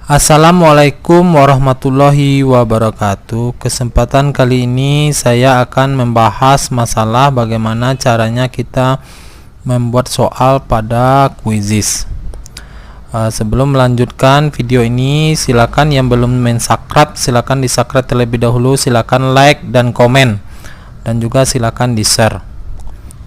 Assalamualaikum warahmatullahi wabarakatuh. Kesempatan kali ini saya akan membahas masalah bagaimana caranya kita membuat soal pada quizzes. Sebelum melanjutkan video ini, silakan yang belum subscribe silakan di-subscribe terlebih dahulu, silakan like dan komen, dan juga silakan di-share.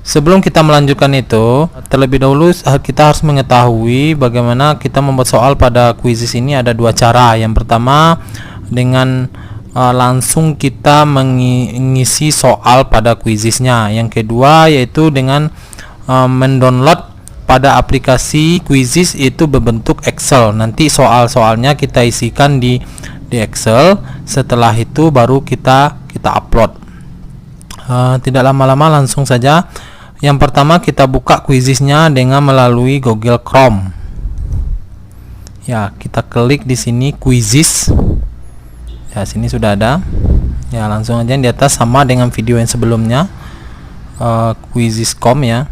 Sebelum kita melanjutkan itu, terlebih dahulu kita harus mengetahui bagaimana kita membuat soal pada quizzes ini. Ada dua cara. Yang pertama dengan langsung kita mengisi soal pada quizzesnya. Yang kedua yaitu dengan mendownload pada aplikasi quizzes itu berbentuk Excel. Nanti soal-soalnya kita isikan di Excel. Setelah itu baru kita upload. Tidak lama-lama, langsung saja. Yang pertama kita buka quizzesnya dengan melalui Google Chrome. Ya, kita klik di sini quizzes. Ya, sini sudah ada. Ya, langsung aja di atas sama dengan video yang sebelumnya. Quizzes.com ya.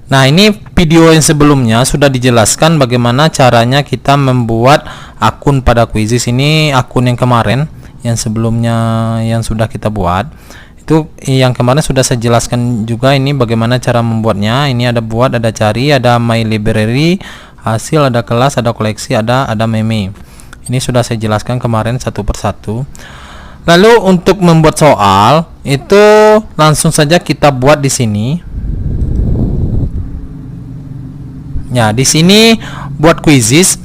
Nah, ini video yang sebelumnya sudah dijelaskan bagaimana caranya kita membuat akun pada quizzes. Ini akun yang kemarin, yang sebelumnya yang sudah kita buat. Itu yang kemarin sudah saya jelaskan juga ini bagaimana cara membuatnya. Ini ada buat, ada cari, ada my library, hasil, ada kelas, ada koleksi, ada meme. Ini sudah saya jelaskan kemarin satu persatu. Lalu untuk membuat soal itu langsung saja kita buat di sini. Ya, di sini buat quizzes,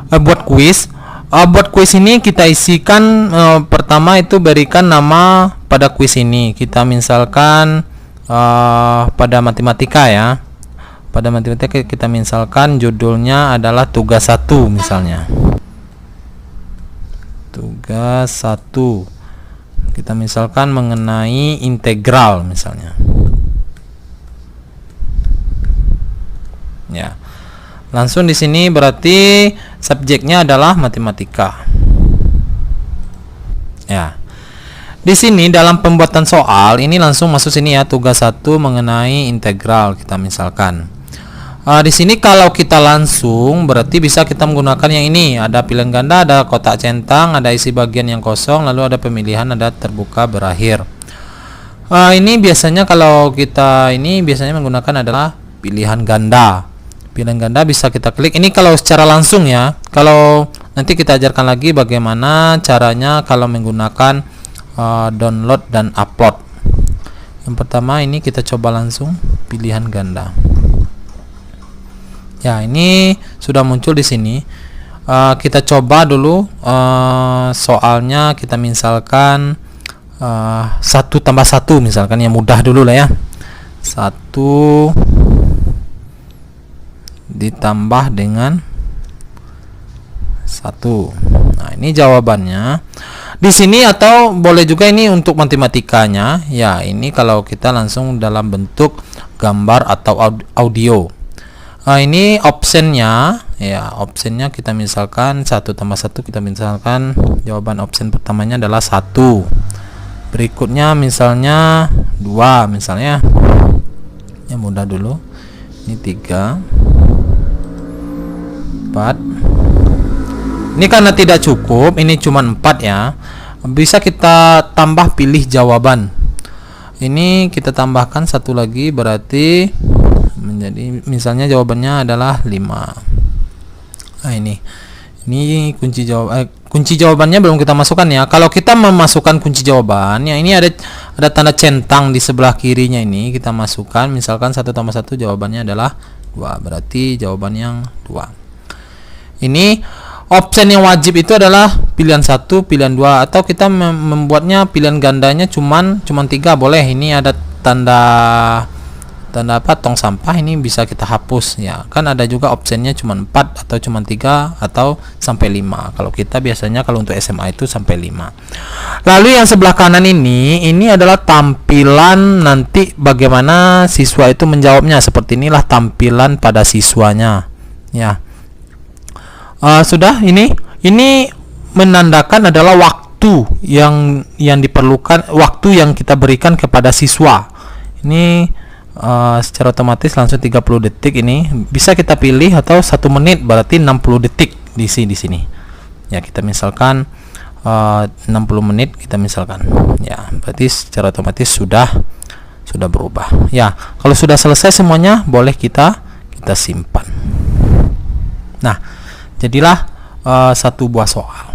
buat quiz. Buat quiz ini kita isikan pertama itu berikan nama pada quiz ini. Kita misalkan pada matematika ya. Pada matematika kita misalkan judulnya adalah tugas 1 misalnya. Tugas 1. Kita misalkan mengenai integral misalnya. Ya. Langsung di sini berarti subjeknya adalah matematika. Ya. Di sini dalam pembuatan soal ini langsung masuk sini ya, tugas 1 mengenai integral kita misalkan. Di sini kalau kita langsung berarti bisa kita menggunakan yang ini, ada pilihan ganda, ada kotak centang, ada isi bagian yang kosong, lalu ada pemilihan, ada terbuka berakhir. Ini biasanya kalau kita ini biasanya menggunakan adalah pilihan ganda. Pilihan ganda bisa kita klik. Ini kalau secara langsung ya. Kalau nanti kita ajarkan lagi bagaimana caranya kalau menggunakan download dan upload. Yang pertama ini kita coba langsung pilihan ganda. Ya, ini sudah muncul di sini. Kita coba dulu soalnya. Kita misalkan 1 tambah 1 misalkan, yang mudah dulu lah ya. 1 ditambah dengan 1. Nah, ini jawabannya di sini, atau boleh juga ini untuk matematikanya ya. Ini kalau kita langsung dalam bentuk gambar atau audio. Ini optionnya ya. Optionnya kita misalkan 1 tambah 1, kita misalkan jawaban option pertamanya adalah 1. Berikutnya misalnya 2 misalnya. Yang mudah dulu. Ini 3, 4. Ini karena tidak cukup, ini cuma 4 ya. Bisa kita tambah pilih jawaban. Ini kita tambahkan 1 lagi, berarti menjadi misalnya jawabannya adalah 5. Nah, ini kunci jawabannya belum kita masukkan ya. Kalau kita memasukkan kunci jawaban ya, ini ada tanda centang di sebelah kirinya, ini kita masukkan. Misalkan 1 tambah 1 jawabannya adalah 2, berarti jawaban yang 2. Ini option yang wajib itu adalah pilihan 1, pilihan 2, atau kita membuatnya pilihan gandanya cuman 3 boleh. Ini ada tanda apa, tong sampah, ini bisa kita hapus ya. Kan ada juga optionnya cuma 4 atau cuma 3 atau sampai 5. Kalau kita biasanya kalau untuk SMA itu sampai 5. Lalu yang sebelah kanan ini adalah tampilan nanti bagaimana siswa itu menjawabnya. Seperti inilah tampilan pada siswanya ya. Sudah, ini menandakan adalah waktu yang diperlukan, waktu yang kita berikan kepada siswa. Ini secara otomatis langsung 30 detik. Ini bisa kita pilih atau 1 menit, berarti 60 detik di sini. Ya, kita misalkan 60 menit kita misalkan. Ya, berarti secara otomatis sudah berubah. Ya, kalau sudah selesai semuanya, boleh kita simpan. Nah, jadilah satu buah soal.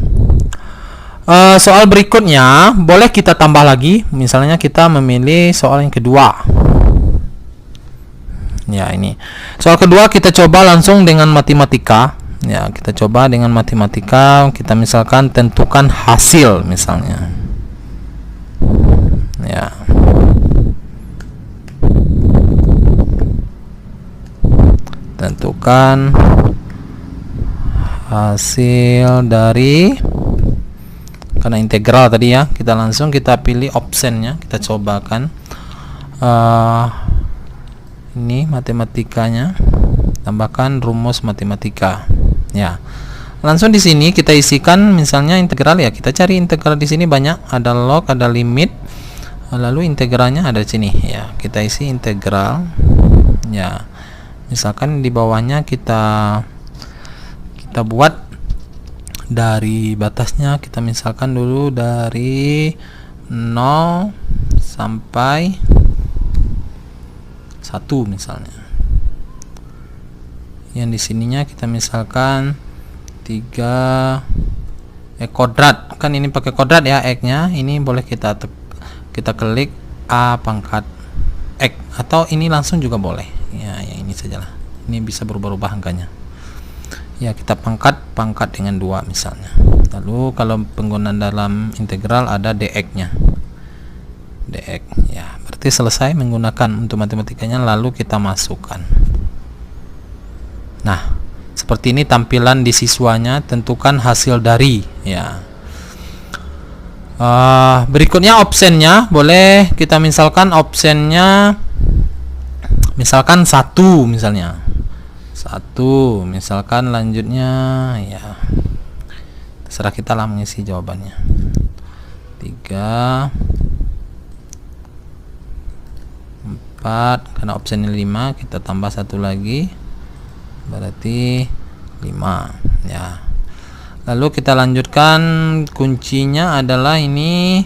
Soal berikutnya boleh kita tambah lagi. Misalnya kita memilih soal yang kedua. Ya, ini soal kedua kita coba langsung dengan matematika. Ya, kita coba dengan matematika. Kita misalkan tentukan hasil misalnya. Ya. Tentukan hasil dari, karena integral tadi ya, kita langsung kita pilih optionnya, kita cobakan. Ini matematikanya, tambahkan rumus matematika. Ya, langsung di sini kita isikan misalnya integral. Ya, kita cari integral di sini banyak, ada log, ada limit, lalu integralnya ada di sini. Ya, kita isi integral. Ya, misalkan di bawahnya kita buat dari batasnya, kita misalkan dulu dari 0 sampai 1 misalnya. Yang di sininya kita misalkan 3 kuadrat, kan ini pakai kuadrat ya x-nya. Ini boleh kita klik a pangkat x, atau ini langsung juga boleh. Ya, yang ini sajalah. Ini bisa berubah-ubah angkanya. Ya, kita pangkat dengan 2 misalnya. Lalu kalau penggunaan dalam integral ada dx-nya. dx. Ya, berarti selesai menggunakan untuk matematikanya, lalu kita masukkan. Nah, seperti ini tampilan di siswanya. Tentukan hasil dari. Ya. Berikutnya optionnya, boleh kita misalkan optionnya misalkan 1 misalnya. 1 misalkan, lanjutnya ya terserah kita lah mengisi jawabannya. 3 4, karena optionnya 5 kita tambah 1 lagi, berarti 5. Ya, lalu kita lanjutkan. Kuncinya adalah ini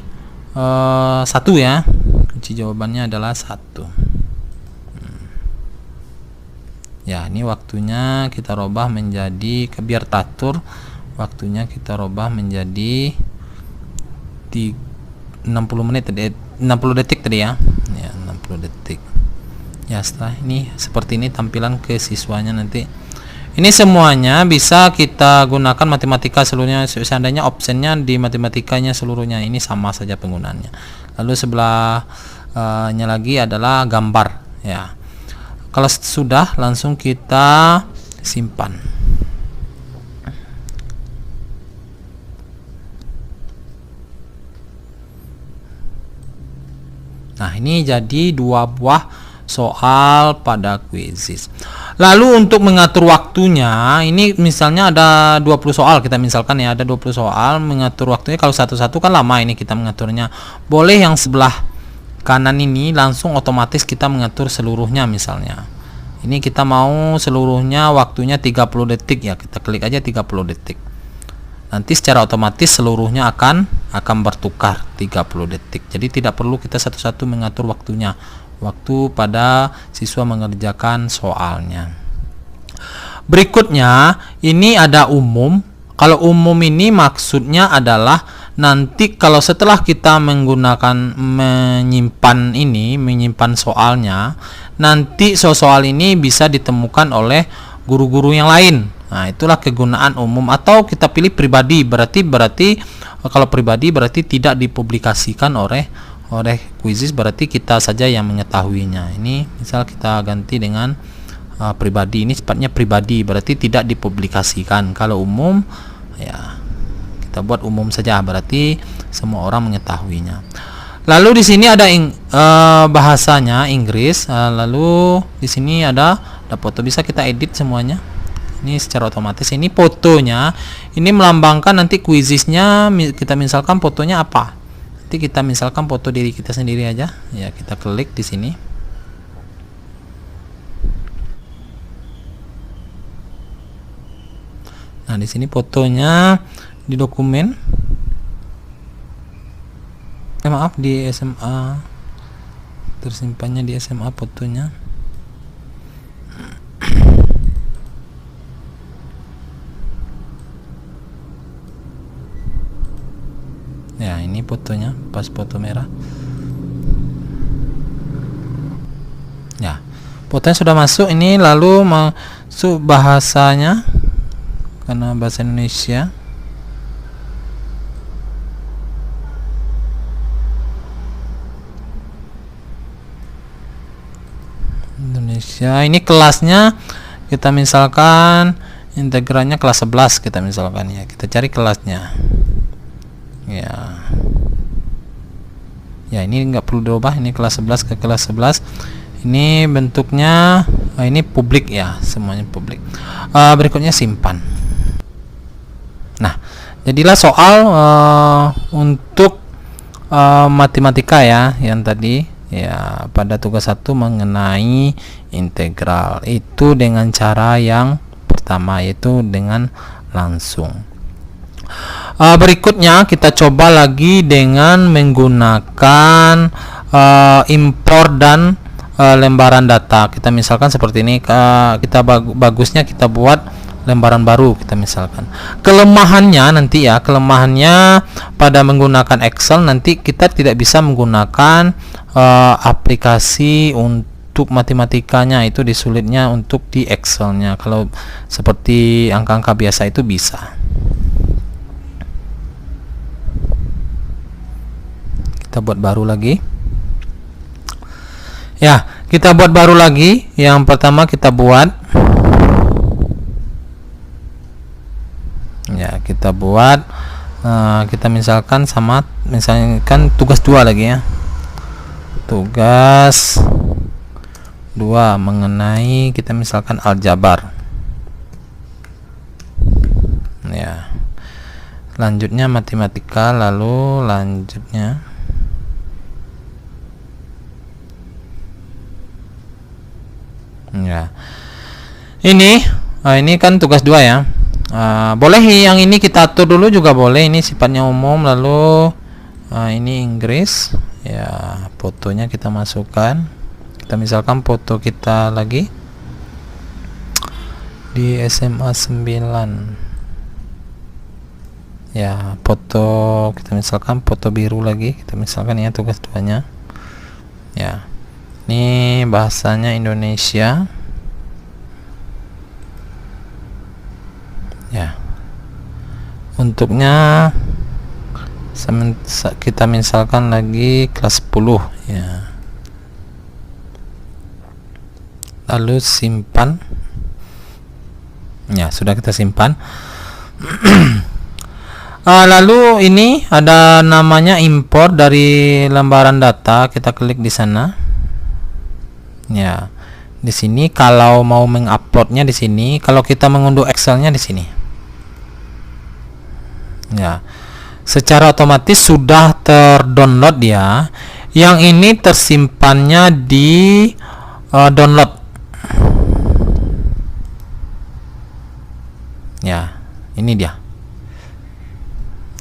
1 ya, kunci jawabannya adalah 1. Ya, ini waktunya kita robah menjadi, biar teratur, waktunya kita robah menjadi 60 menit tadi, 60 detik tadi ya. Ya, 60 detik. Ya, setelah ini seperti ini tampilan ke siswanya nanti. Ini semuanya bisa kita gunakan matematika seluruhnya. Seandainya optionnya di matematikanya seluruhnya ini sama saja penggunaannya. Lalu sebelahnya lagi adalah gambar. Ya, kalau sudah langsung kita simpan. Nah, ini jadi 2 buah soal pada quizzes. Lalu untuk mengatur waktunya, ini misalnya ada 20 soal, kita misalkan ya ada 20 soal, mengatur waktunya kalau satu-satu kan lama ini kita mengaturnya. Boleh yang sebelah kanan ini langsung otomatis kita mengatur seluruhnya misalnya. Ini kita mau seluruhnya waktunya 30 detik ya, kita klik aja 30 detik. Nanti secara otomatis seluruhnya akan bertukar 30 detik. Jadi tidak perlu kita satu-satu mengatur waktunya. Waktu pada siswa mengerjakan soalnya. Berikutnya ini ada umum. Kalau umum ini maksudnya adalah nanti kalau setelah kita menyimpan soalnya, nanti soal ini bisa ditemukan oleh guru-guru yang lain. Nah, itulah kegunaan umum. Atau kita pilih pribadi, berarti kalau pribadi berarti tidak dipublikasikan oleh quizzes, berarti kita saja yang mengetahuinya. Ini misal kita ganti dengan pribadi, ini sifatnya pribadi, berarti tidak dipublikasikan. Kalau umum ya kita buat umum saja, berarti semua orang mengetahuinya. Lalu di sini ada bahasanya Inggris. Lalu di sini ada foto, bisa kita edit semuanya. Ini secara otomatis. Ini fotonya, ini melambangkan nanti quizesnya. Kita misalkan fotonya apa? Nanti kita misalkan foto diri kita sendiri aja. Ya, kita klik di sini. Nah, di sini fotonya di dokumen. Maaf, di SMA, tersimpannya di SMA fotonya. Ya, ini fotonya pas foto merah. Ya, fotonya sudah masuk. Ini lalu masuk bahasanya, karena bahasa Indonesia. Ini kelasnya kita misalkan integralnya kelas 11 kita misalkan ya. Kita cari kelasnya. Ya, ini nggak perlu dirubah, ini kelas 11 ke kelas 11. Ini bentuknya ini publik ya, semuanya publik. Berikutnya simpan. Nah, jadilah soal untuk matematika ya, yang tadi ya, pada tugas 1 mengenai integral itu dengan cara yang pertama, yaitu dengan langsung. Berikutnya kita coba lagi dengan menggunakan import dan lembaran data. Kita misalkan seperti ini, bagusnya kita buat lembaran baru, kita misalkan. Kelemahannya nanti ya, pada menggunakan Excel nanti kita tidak bisa menggunakan aplikasi untuk matematikanya, itu disulitnya untuk di Excelnya. Kalau seperti angka-angka biasa itu bisa. Kita buat baru lagi. Ya, kita buat baru lagi. Yang pertama kita buat, ya kita buat kita misalkan tugas 2 lagi ya. Tugas 2 mengenai kita misalkan aljabar. Ya. Lanjutnya matematika, lalu lanjutnya ya. Ini kan tugas 2 ya. Boleh yang ini kita atur dulu juga boleh. Ini sifatnya umum. Lalu ini Inggris ya, fotonya kita masukkan. Kita misalkan foto kita lagi di SMA 9 ya, foto kita misalkan foto biru lagi, kita misalkan ya tugas 2 nya ya. Ini bahasanya Indonesia ya. Untuknya kita misalkan lagi kelas 10 ya. Lalu simpan ya, sudah kita simpan. Lalu ini ada namanya import dari lembaran data, kita klik di sana. Ya, di sini kalau mau menguploadnya di sini, kalau kita mengunduh Excelnya di sini. Ya, secara otomatis sudah terdownload ya. Yang ini tersimpannya di download. Ya, ini dia.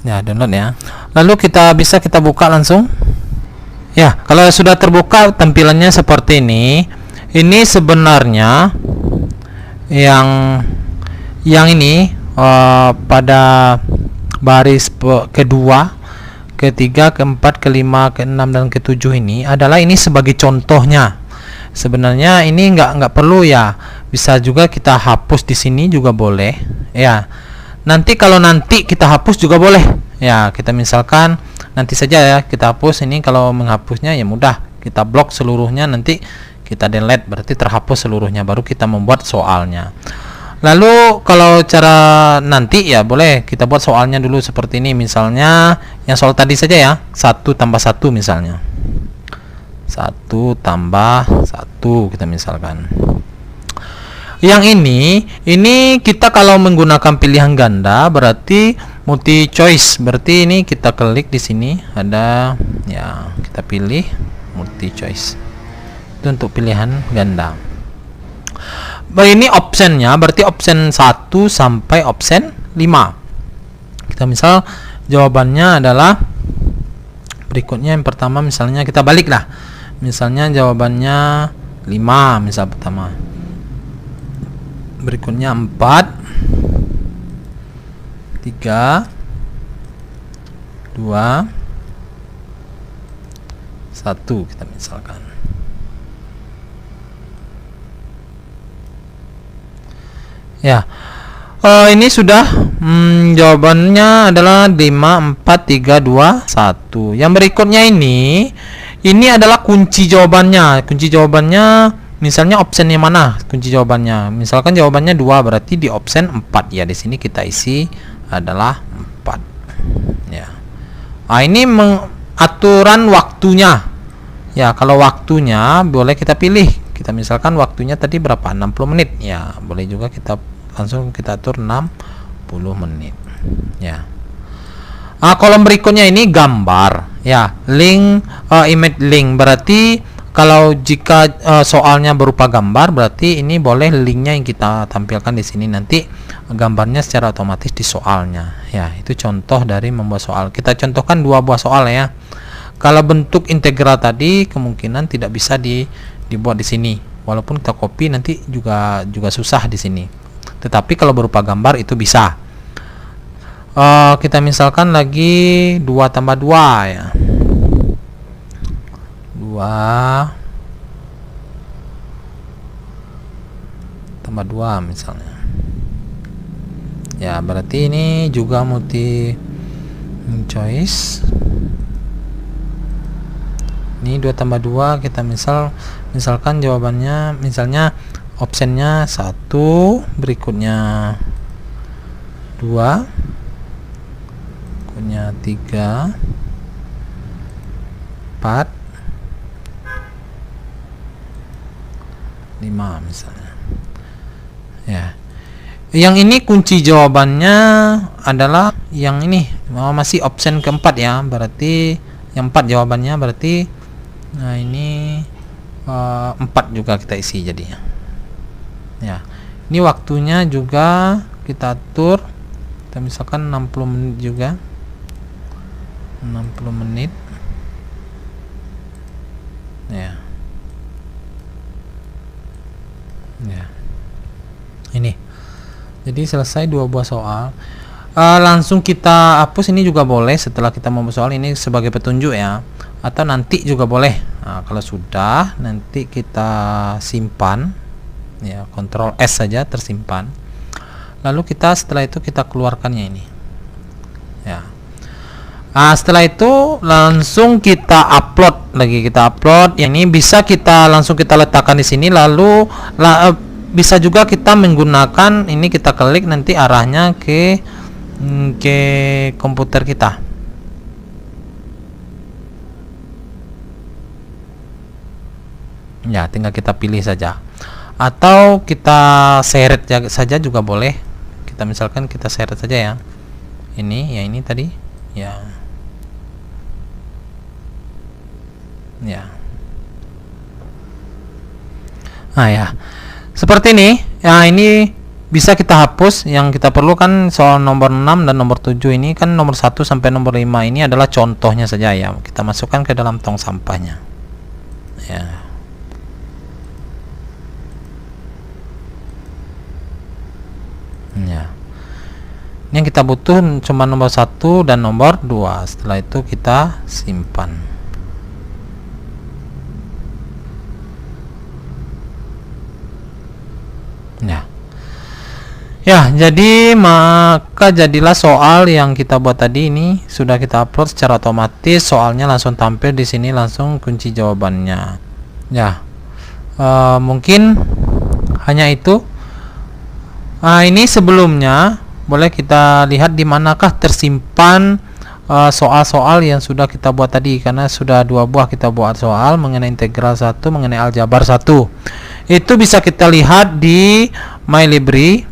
Ya, download ya. Lalu kita buka langsung. Ya, kalau sudah terbuka tampilannya seperti ini. Ini sebenarnya yang ini pada baris kedua, ketiga, keempat, kelima, keenam dan ketujuh ini adalah ini sebagai contohnya. Sebenarnya ini nggak perlu ya. Bisa juga kita hapus di sini juga boleh. Ya. Nanti kalau nanti kita hapus juga boleh. Ya, kita misalkan nanti saja ya kita hapus ini. Kalau menghapusnya ya mudah, kita blok seluruhnya, nanti kita delete, berarti terhapus seluruhnya, baru kita membuat soalnya. Lalu kalau cara nanti ya boleh kita buat soalnya dulu seperti ini, misalnya yang soal tadi saja ya, 1 tambah 1 misalnya, 1 tambah 1 kita misalkan. Yang ini kita kalau menggunakan pilihan ganda berarti multi choice, berarti ini kita klik di sini ada ya, kita pilih multi choice, itu untuk pilihan ganda. Ini optionnya berarti option 1 sampai option 5. Kita misal jawabannya adalah berikutnya. Yang pertama misalnya kita balik lah, misalnya jawabannya 5 misal pertama, berikutnya 4, 3, 2, 1 kita misalkan. Ya, ini sudah jawabannya adalah 5, 4, 3, 2, 1. Yang berikutnya ini adalah kunci jawabannya. Kunci jawabannya misalnya option yang mana kunci jawabannya? Misalkan jawabannya 2, berarti di option 4 ya. Di sini kita isi adalah 4. Ya. Nah, ini aturan waktunya. Ya, kalau waktunya boleh kita pilih. Kita misalkan waktunya tadi berapa? 60 menit. Ya, boleh juga kita langsung kita atur 60 menit. Ya. Kolom berikutnya ini gambar. Ya, link, image link. Berarti kalau jika soalnya berupa gambar, berarti ini boleh linknya yang kita tampilkan di sini, nanti gambarnya secara otomatis di soalnya. Ya, itu contoh dari membuat soal. Kita contohkan 2 buah soal ya. Kalau bentuk integral tadi kemungkinan tidak bisa dibuat di sini. Walaupun kita copy nanti juga susah di sini. Tetapi kalau berupa gambar itu bisa. Kita misalkan lagi 2 tambah 2 ya. 2 tambah 2 misalnya. Ya, berarti ini juga multi choice. Ini 2 tambah 2 kita misalkan jawabannya misalnya optionnya 1, berikutnya 2, berikutnya 3, 4, 5 misalnya. Ya. Yang ini kunci jawabannya adalah yang ini, masih option keempat ya. Berarti yang 4 jawabannya, berarti nah ini 4 juga kita isi jadinya. Ya. Ini waktunya juga kita atur. Kita misalkan 60 menit juga. 60 menit. Ya. Ya. Ini. Jadi selesai 2 buah soal. Langsung kita hapus ini juga boleh setelah kita membuat soal ini sebagai petunjuk ya. Atau nanti juga boleh. Nah, kalau sudah nanti kita simpan. Ya, Ctrl S saja tersimpan. Lalu kita setelah itu kita keluarkannya ini. Ya. Setelah itu langsung kita upload lagi, kita upload. Yang ini bisa kita langsung kita letakkan di sini, lalu bisa juga kita menggunakan ini, kita klik nanti arahnya ke komputer kita. Ya, tinggal kita pilih saja. Atau kita seret saja juga boleh. Kita misalkan kita seret saja ya. Ini, ya ini tadi. Ya. Ya. Nah ya. Seperti ini. Ya, ini bisa kita hapus. Yang kita perlukan soal nomor 6 dan nomor 7 ini kan nomor 1 sampai nomor 5 ini adalah contohnya saja ya. Kita masukkan ke dalam tong sampahnya. Ya. Ya. Yang kita butuh cuma nomor 1 dan nomor 2. Setelah itu kita simpan. Ya. Ya, jadi maka jadilah soal yang kita buat tadi ini sudah kita upload secara otomatis, soalnya langsung tampil di sini, langsung kunci jawabannya. Ya. Mungkin hanya itu. Ini sebelumnya boleh kita lihat di manakah tersimpan soal-soal yang sudah kita buat tadi, karena sudah 2 buah kita buat soal mengenai integral 1, mengenai aljabar 1. Itu bisa kita lihat di My Library.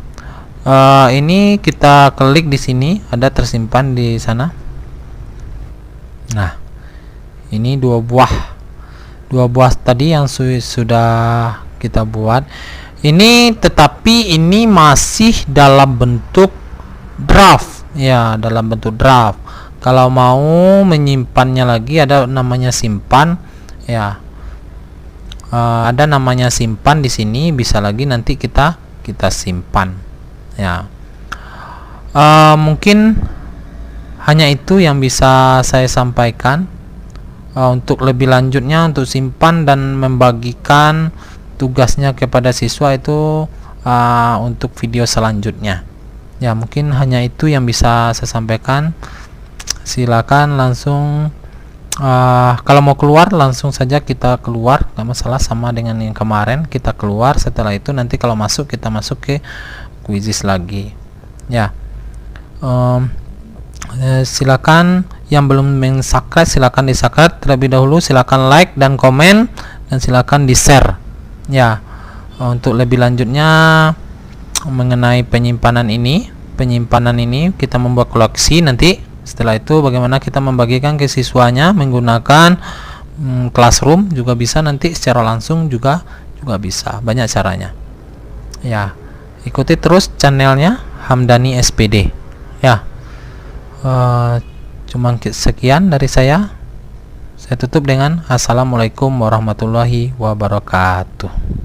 Ini kita klik di sini, ada tersimpan di sana. Nah, ini 2 buah tadi yang sudah kita buat. Ini tetapi ini masih dalam bentuk draft, ya, dalam bentuk draft. Kalau mau menyimpannya lagi ada namanya simpan, ya. Ada namanya simpan di sini, bisa lagi nanti kita simpan, ya. Mungkin hanya itu yang bisa saya sampaikan. Untuk lebih lanjutnya, untuk simpan dan membagikan tugasnya kepada siswa itu untuk video selanjutnya, ya. Mungkin hanya itu yang bisa saya sampaikan. Silakan langsung kalau mau keluar langsung saja kita keluar, nggak masalah, sama dengan yang kemarin kita keluar. Setelah itu nanti kalau masuk kita masuk ke Quizizz lagi, ya. Silakan yang belum subscribe silakan di-subscribe terlebih dahulu, silakan like dan komen, dan silakan di-share, ya. Untuk lebih lanjutnya mengenai penyimpanan ini kita membuat koleksi nanti. Setelah itu bagaimana kita membagikan ke siswanya menggunakan Classroom juga bisa, nanti secara langsung juga bisa, banyak caranya, ya. Ikuti terus channelnya Hamdani SPD, ya. Cuma sekian dari saya tutup dengan assalamualaikum warahmatullahi wabarakatuh.